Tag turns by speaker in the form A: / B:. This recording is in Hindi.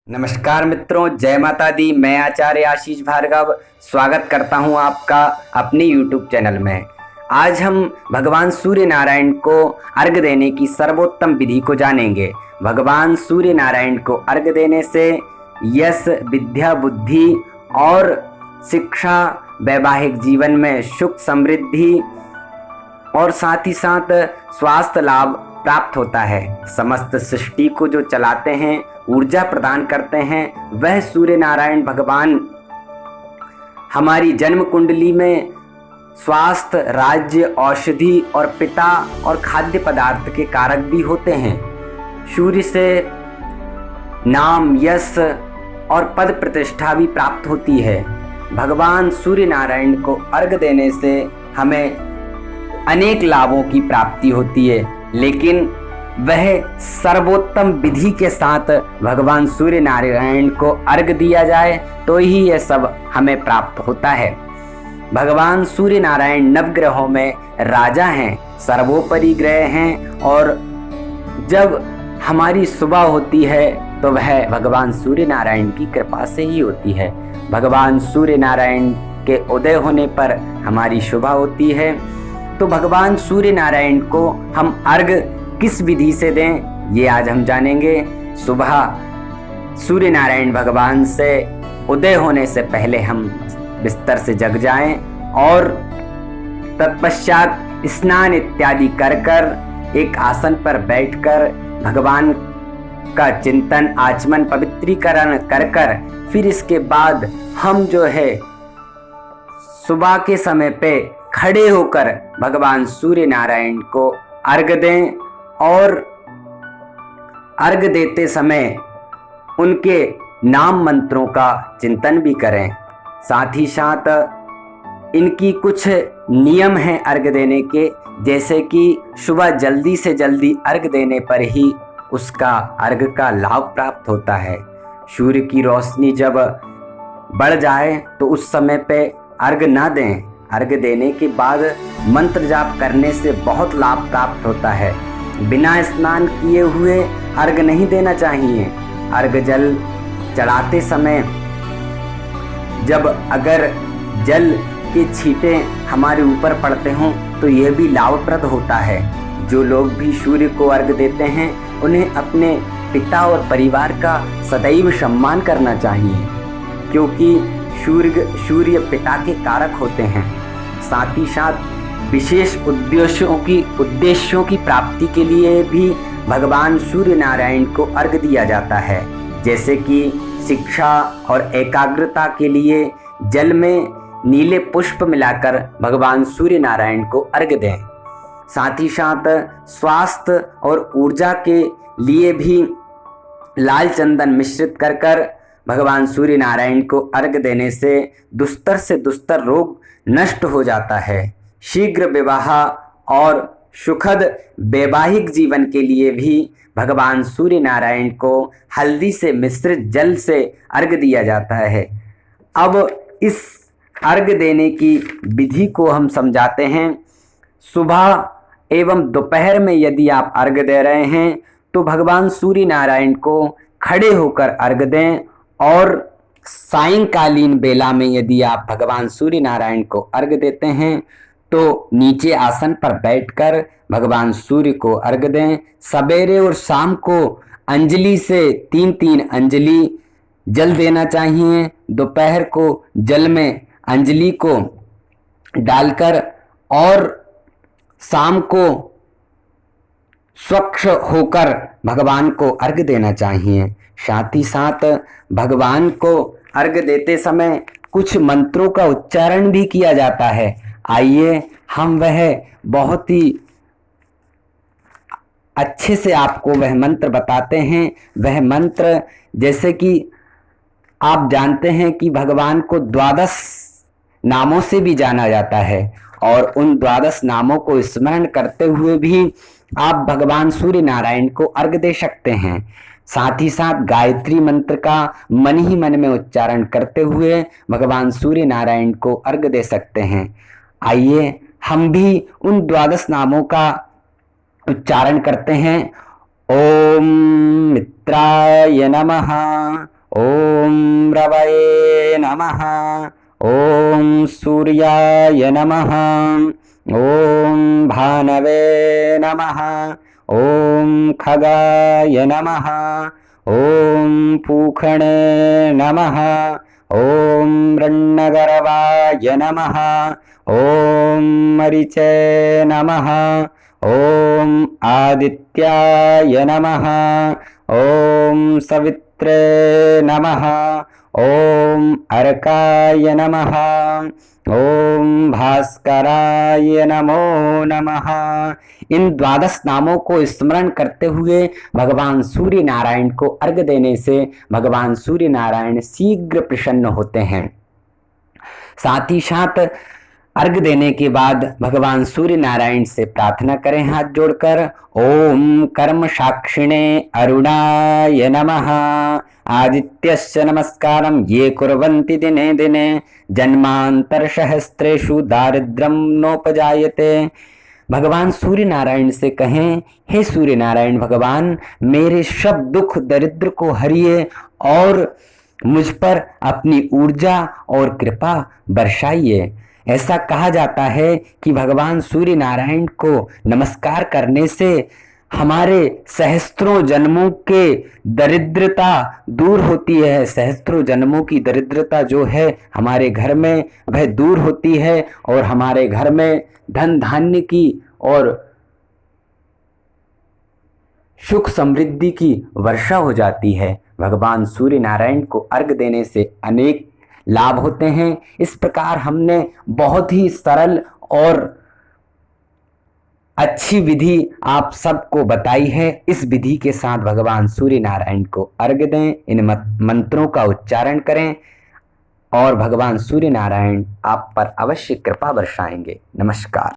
A: नमस्कार मित्रों, जय माता दी। मैं आचार्य आशीष भार्गव स्वागत करता हूं आपका अपने YouTube चैनल में। आज हम भगवान सूर्य नारायण को अर्घ्य देने की सर्वोत्तम विधि को जानेंगे। भगवान सूर्य नारायण को अर्घ्य देने से यश, विद्या, बुद्धि और शिक्षा, वैवाहिक जीवन में सुख, समृद्धि और साथ ही साथ स्वास्थ्य लाभ प्राप्त होता है। समस्त सृष्टि को जो चलाते हैं, ऊर्जा प्रदान करते हैं, वह सूर्य नारायण भगवान हमारी जन्म कुंडली में स्वास्थ्य, राज्य, औषधि और पिता और खाद्य पदार्थ के कारक भी होते हैं। सूर्य से नाम, यश और पद प्रतिष्ठा भी प्राप्त होती है। भगवान सूर्य नारायण को अर्घ्य देने से हमें अनेक लाभों की प्राप्ति होती है, लेकिन वह सर्वोत्तम विधि के साथ भगवान सूर्य नारायण को अर्घ्य दिया जाए तो ही यह सब हमें प्राप्त होता है। भगवान सूर्य नारायण नवग्रहों में राजा हैं, सर्वोपरि ग्रह हैं, और जब हमारी सुबह होती है तो वह भगवान सूर्य नारायण की कृपा से ही होती है। भगवान सूर्य नारायण के उदय होने पर हमारी सुबह होती है। तो भगवान सूर्य नारायण को हम अर्घ्य किस विधि से दें, ये आज हम जानेंगे। सुबह सूर्य नारायण भगवान से उदय होने से पहले हम बिस्तर से जग जाएं और तत्पश्चात स्नान इत्यादि कर कर एक आसन पर बैठकर भगवान का चिंतन, आचमन, पवित्रीकरण कर कर फिर इसके बाद हम जो है सुबह के समय पे खड़े होकर भगवान सूर्य नारायण को अर्घ्य दें और अर्घ्य देते समय उनके नाम मंत्रों का चिंतन भी करें। साथ ही साथ इनकी कुछ नियम हैं अर्घ्य देने के, जैसे कि सुबह जल्दी से जल्दी अर्घ्य देने पर ही उसका अर्घ्य का लाभ प्राप्त होता है। सूर्य की रोशनी जब बढ़ जाए तो उस समय पे अर्घ्य ना दें। अर्घ्य देने के बाद मंत्र जाप करने से बहुत लाभ प्राप्त होता है। बिना स्नान किए हुए अर्घ्य नहीं देना चाहिए। अर्घ्य जल चढ़ाते समय जब अगर जल के छींटे हमारे ऊपर पड़ते हों तो यह भी लाभप्रद होता है। जो लोग भी सूर्य को अर्घ्य देते हैं उन्हें अपने पिता और परिवार का सदैव सम्मान करना चाहिए, क्योंकि सूर्य पिता के कारक होते हैं। साथ ही साथ विशेष उद्देश्यों की प्राप्ति के लिए भी भगवान सूर्य नारायण को अर्घ्य दिया जाता है, जैसे कि शिक्षा और एकाग्रता के लिए जल में नीले पुष्प मिलाकर भगवान सूर्य नारायण को अर्घ्य दें। साथ ही साथ स्वास्थ्य और ऊर्जा के लिए भी लाल चंदन मिश्रित कर कर भगवान सूर्य नारायण को अर्घ्य देने से दुस्तर रोग नष्ट हो जाता है। शीघ्र विवाह और सुखद वैवाहिक जीवन के लिए भी भगवान सूर्य नारायण को हल्दी से मिश्रित जल से अर्घ्य दिया जाता है। अब इस अर्घ्य देने की विधि को हम समझाते हैं। सुबह एवं दोपहर में यदि आप अर्घ्य दे रहे हैं तो भगवान सूर्य नारायण को खड़े होकर अर्घ्य दें, और सायंकालीन बेला में यदि आप भगवान सूर्य नारायण को अर्घ्य देते हैं तो नीचे आसन पर बैठकर भगवान सूर्य को अर्घ्य दें। सवेरे और शाम को अंजलि से 3-3 अंजलि जल देना चाहिए। दोपहर को जल में अंजलि को डालकर और शाम को स्वच्छ होकर भगवान को अर्घ्य देना चाहिए। साथ ही साथ भगवान को अर्घ्य देते समय कुछ मंत्रों का उच्चारण भी किया जाता है। आइए हम वह बहुत ही अच्छे से आपको वह मंत्र बताते हैं। वह मंत्र, जैसे कि आप जानते हैं कि भगवान को 12 नामों से भी जाना जाता है, और उन 12 नामों को स्मरण करते हुए भी आप भगवान सूर्य नारायण को अर्घ्य दे सकते हैं। साथ ही साथ गायत्री मंत्र का मन ही मन में उच्चारण करते हुए भगवान सूर्य नारायण को अर्घ्य दे सकते हैं। आइए हम भी उन 12 नामों का उच्चारण करते हैं। ओम मित्राय नमः, ओम रवये नमः। ओम सूर्याय नमः। ओम भानवे नमः। ओम खगाय नमः। ओम पूखणे नमः। ओम रण्णगर्वाय नमः। ओम मरीचे नमः। ओम आदित्याय नमः। ओम सवित्रे नमः। ओम अर्काय नमः। ओम भास्कराय नमो नमः। इन द्वादश नामों को स्मरण करते हुए भगवान सूर्य नारायण को अर्घ देने से भगवान सूर्य नारायण शीघ्र प्रसन्न होते हैं। साथ ही साथ अर्घ देने के बाद भगवान सूर्य नारायण से प्रार्थना करें हाथ जोड़कर। ओम कर्म साक्षिणे अरुणाय नमः। आदित्यस्य नमस्कारं ये कुर्वन्ति दिने दिने जन्मांतर सहस्रेषु दारिद्र्यं नोपजायते। भगवान सूर्य नारायण से कहें, हे सूर्य नारायण भगवान, मेरे सब दुख दरिद्र को हरिए और मुझ पर अपनी ऊर्जा और कृपा बरसाइए। ऐसा कहा जाता है कि भगवान सूर्य नारायण को नमस्कार करने से हमारे सहस्त्रों जन्मों के दरिद्रता दूर होती है। सहस्त्रों जन्मों की दरिद्रता जो है हमारे घर में वह दूर होती है और हमारे घर में धन धान्य की और सुख समृद्धि की वर्षा हो जाती है। भगवान सूर्य नारायण को अर्घ देने से अनेक लाभ होते हैं। इस प्रकार हमने बहुत ही सरल और अच्छी विधि आप सबको बताई है। इस विधि के साथ भगवान सूर्य नारायण को अर्घ दें, इन मंत्रों का उच्चारण करें और भगवान सूर्य नारायण आप पर अवश्य कृपा बरसाएंगे। नमस्कार।